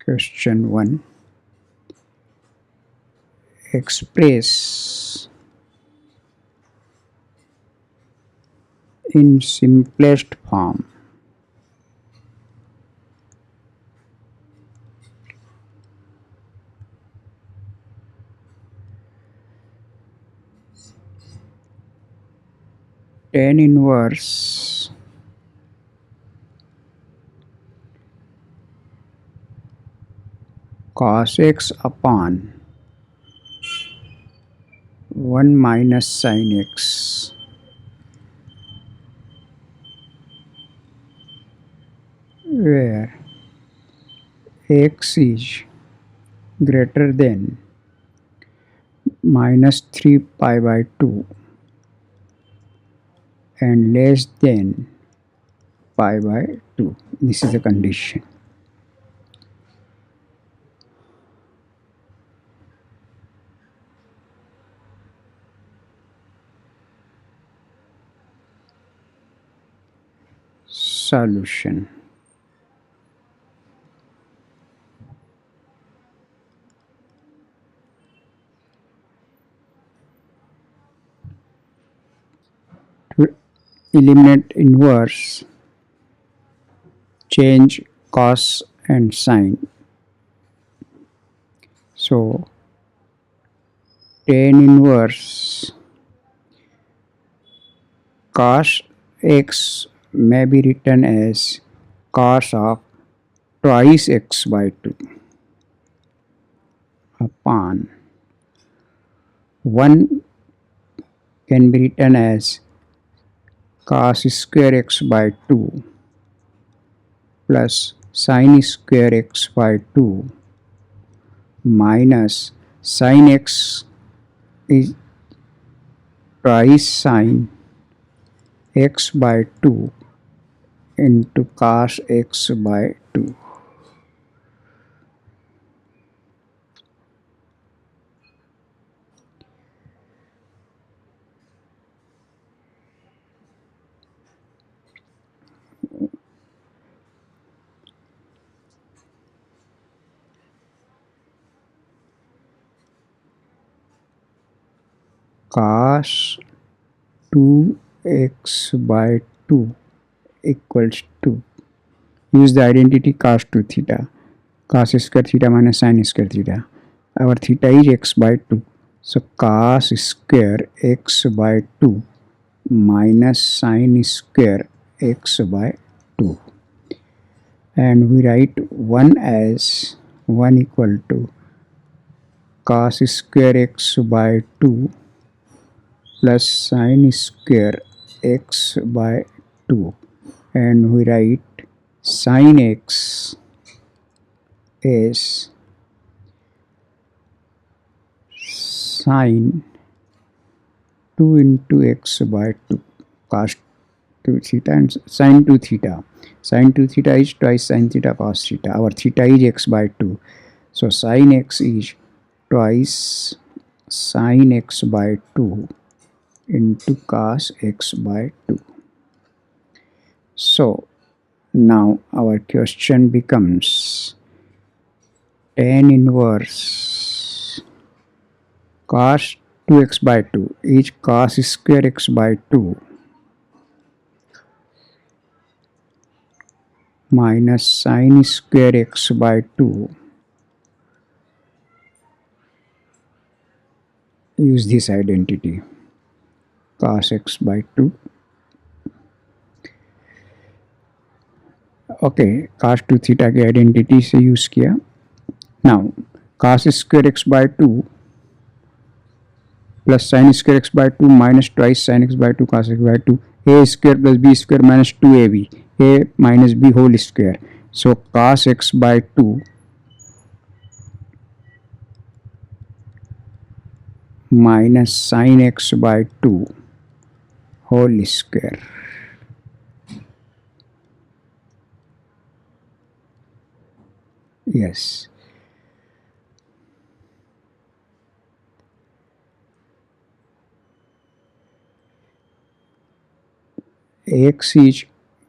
Question 1. Express in simplest form tan inverse cos x upon 1 minus sin x, where x is greater than minus 3 pi by 2 and less than pi by 2. This is the condition. Solution. To eliminate inverse, change cos and sine. So tan inverse cos x may be written as cos of twice x by 2 upon 1 can be written as cos square x by 2 plus sin square x by 2 minus sin x is twice sin x by 2 into cos x by 2. Cos 2x by 2 equals to, use the identity cos 2 theta, cos square theta minus sin square theta. Our theta is x by 2. So cos square x by 2 minus sin square x by 2. And we write 1 as 1 equal to cos square x by 2 plus sin square x by 2, and we write sin x is sin 2 into x by 2 cos 2 theta and sin 2 theta. Sin 2 theta is twice sin theta cos theta. Our theta is x by 2. So sin x is twice sin x by 2 into cos x by 2. So now our question becomes tan inverse cos 2x by 2 is cos square x by 2 minus sin square x by 2. Use this identity cos x by 2. Okay cos 2 theta की identity से use किया. Now cos square x by 2 plus sin square x by 2 minus twice sin x by 2 cos x by 2, a square plus b square minus 2ab, a minus b whole square. So cos x by 2 minus sin x by 2 whole square. Yes. X is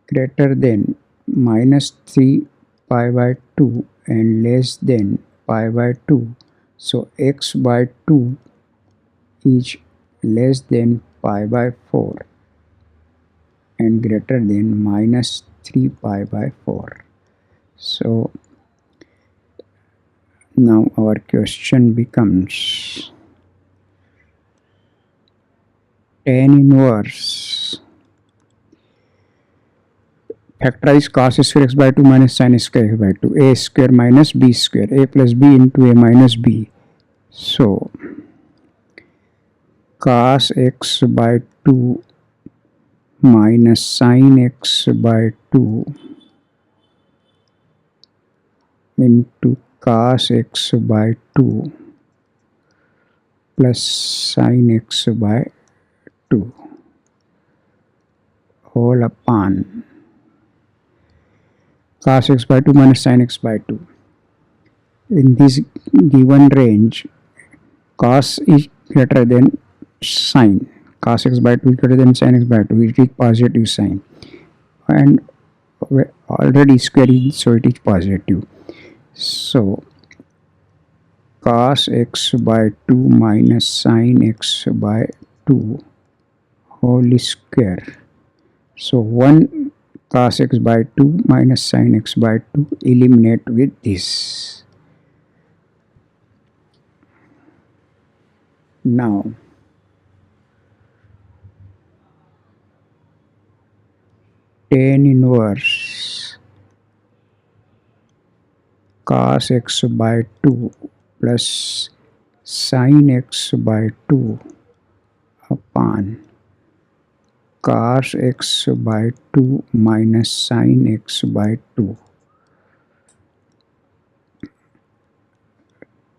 greater than minus 3 pi by 2 and less than pi by 2. So x by 2 is less than pi by 4 and greater than minus 3 pi by 4. So now our question becomes tan inverse factorize cos square x by 2 minus sin square x by 2, a square minus b square, a plus b into a minus b. So cos x by 2 minus sin x by 2 into cos x by 2 plus sin x by 2 whole upon cos x by 2 minus sin x by 2. In this given range, cos is greater than sin. Cos x by 2 is greater than sin x by 2. It is positive sign. And already squaring, so it is positive. So cos x by 2 minus sin x by 2 whole square. So 1 cos x by 2 minus sin x by 2 eliminate with this. Now tan inverse cos x by 2 plus sin x by 2 upon cos x by 2 minus sin x by 2.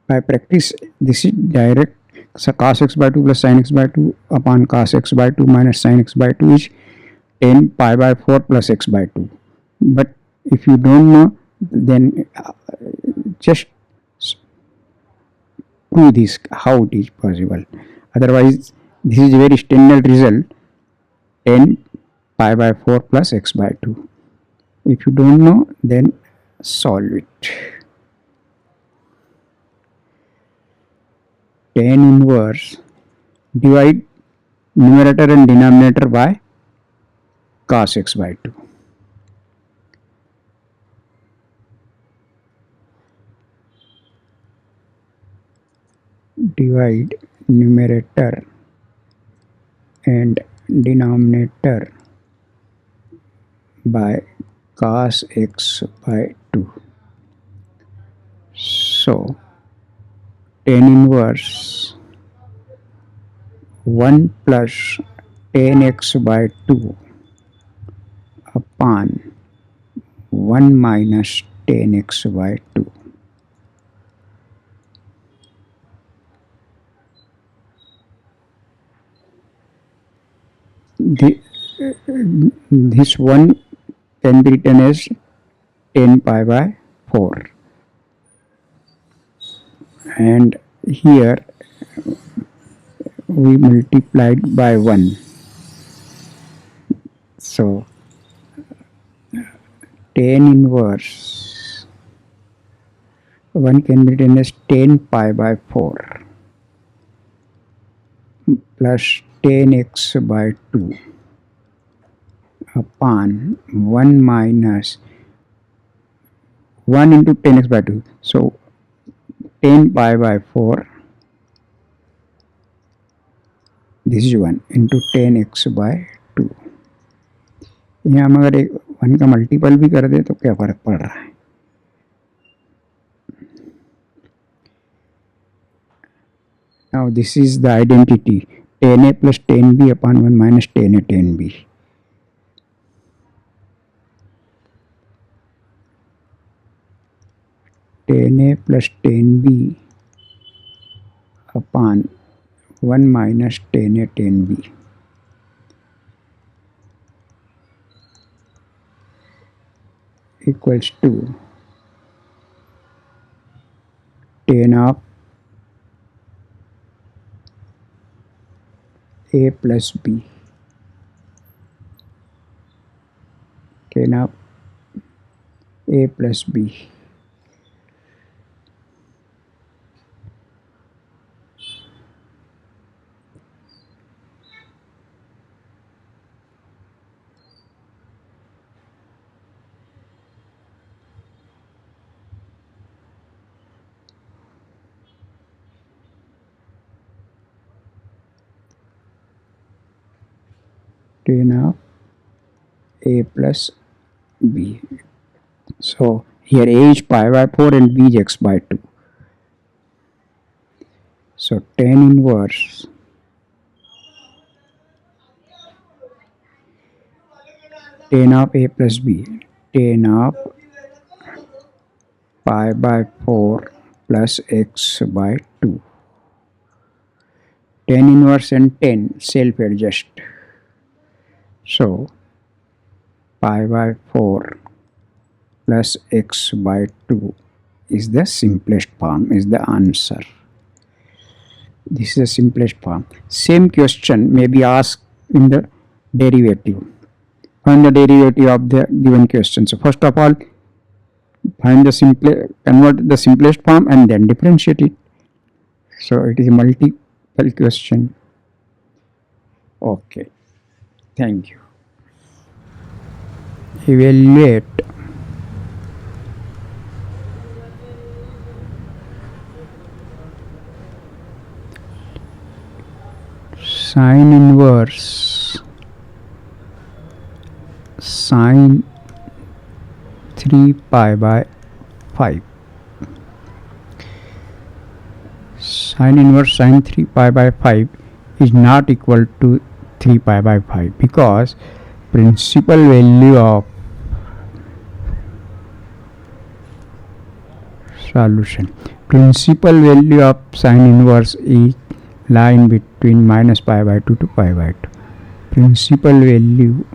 By practice, this is direct. So cos x by 2 plus sin x by 2 upon cos x by 2 minus sin x by 2 is 10 pi by 4 plus x by 2. But if you don't know, then just prove this how it is possible. Otherwise, this is very standard result, 10 pi by 4 plus x by 2. If you don't know, then solve it. Tan inverse, divide numerator and denominator by cos x by 2. Divide numerator and denominator by cos x by 2. So tan inverse 1 plus tan x by 2 upon 1 minus tan x by 2. This one can be written as 10 pi by 4, and here we multiplied by 1. So tan inverse 1 can be written as 10 pi by 4 plus tan x by 2 upon 1 minus 1 into tan x by 2. So 10 pi by 4, this is 1 into tan x by 2. यहाँ हम अगर 1 का multiple भी कर दे तो क्या फर्क पड़ रहा है. Now this is the identity, tan a plus tan b upon 1 minus tan a tan b. Tan a plus tan b upon 1 minus tan a tan b equals to tan of a plus b, tan of a plus b tan of a plus b. So here a is pi by 4 and b is x by 2. So tan inverse tan of a plus b, tan of pi by 4 plus x by 2. Tan inverse and tan self adjust. So pi by 4 plus x by 2 is the simplest form, is the answer. This is the simplest form. Same question may be asked in the derivative. Find the derivative of the given question. So first of all, convert the simplest form and then differentiate it. So it is a multiple question. Okay. Thank you. Evaluate sine inverse sine 3 pi by 5. Sine inverse sine 3 pi by 5 is not equal to 3 pi by 5 because principal value of solution. Principal value of sine inverse is line between minus pi by 2 to pi by 2. Principal value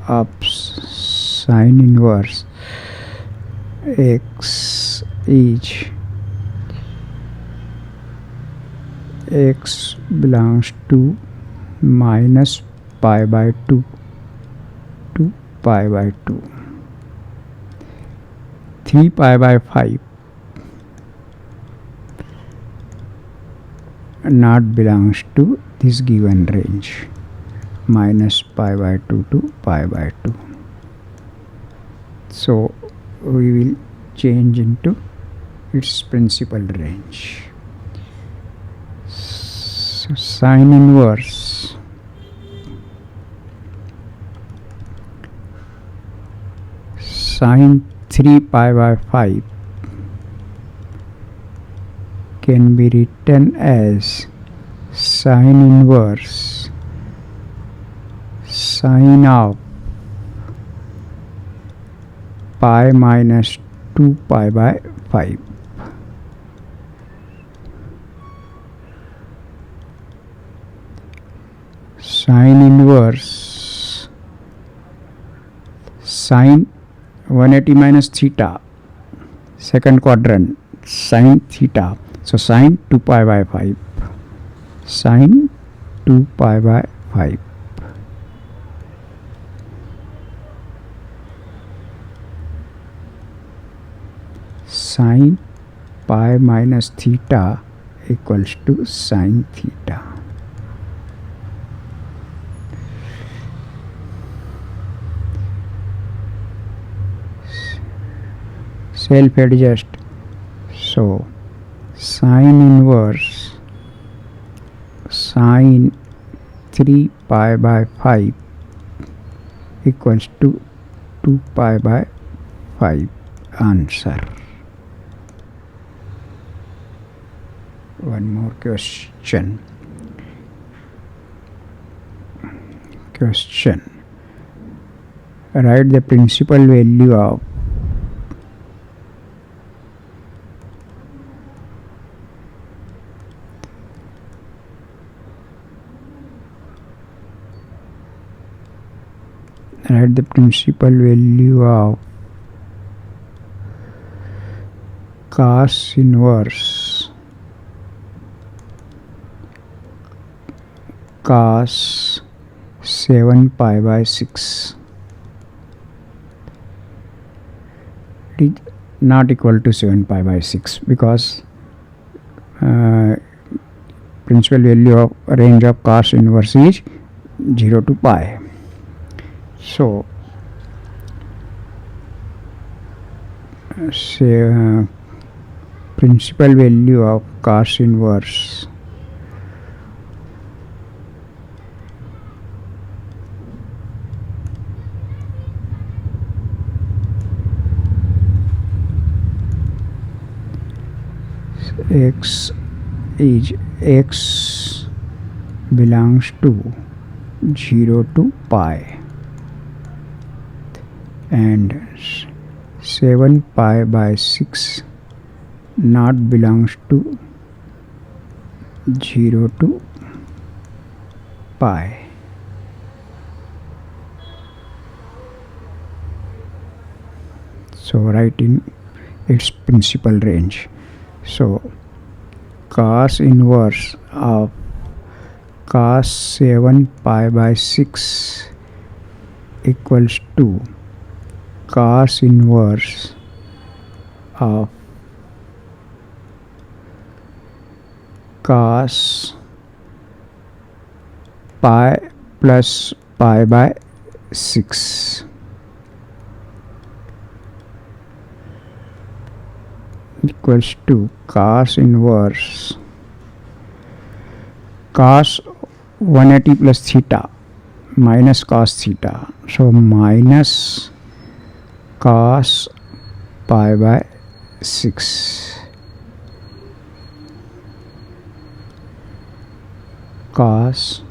of sine inverse x is x belongs to minus pi by 2 to pi by 2. 3 pi by 5 not belongs to this given range, minus pi by 2 to pi by 2. So we will change into its principal range. So sine inverse sine 3 pi by 5 can be written as sine inverse sine of pi minus 2 pi by 5. Sine inverse sine 180 minus theta, second quadrant, sine theta. So sine 2 pi by 5, sine 2 pi by 5. Sine pi minus theta equals to sine theta. Self adjust. So sine inverse sine 3 pi by 5 equals to 2 pi by 5. Answer. One more question. Write the principal value of cos inverse cos 7 pi by 6. It is not equal to 7 pi by 6 because principal value of range of cos inverse is 0 to pi. So principal value of cos inverse x is x belongs to 0 to pi and 7 pi by 6 not belongs to 0 to pi. So write in its principal range. So cos inverse of cos 7 pi by 6 equals to cos inverse of cos pi plus pi by 6 equals to cos inverse cos 180 plus theta minus cos theta. So minus cos pi by 6 cos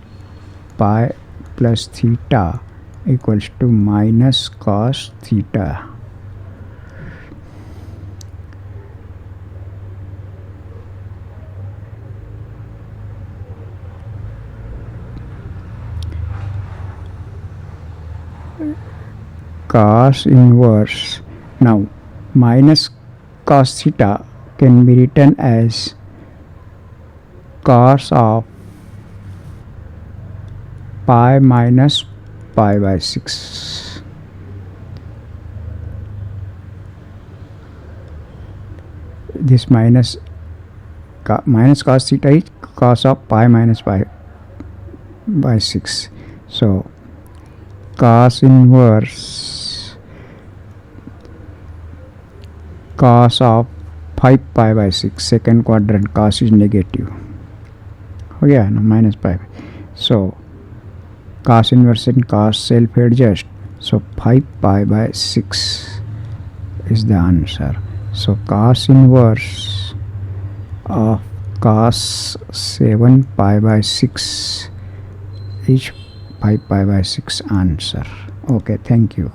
pi plus theta equals to minus cos theta. Cos inverse. Now minus cos theta can be written as cos of pi minus pi by 6. This minus cos theta is cos of pi minus pi by 6. So cos inverse cos of 5 pi by 6, second quadrant cos is negative. Oh yeah, no, minus pi. So cos inverse and cos self adjust. So 5 pi by 6 is the answer. So cos inverse of cos 7 pi by 6 is 5 pi by 6 answer. Okay, thank you.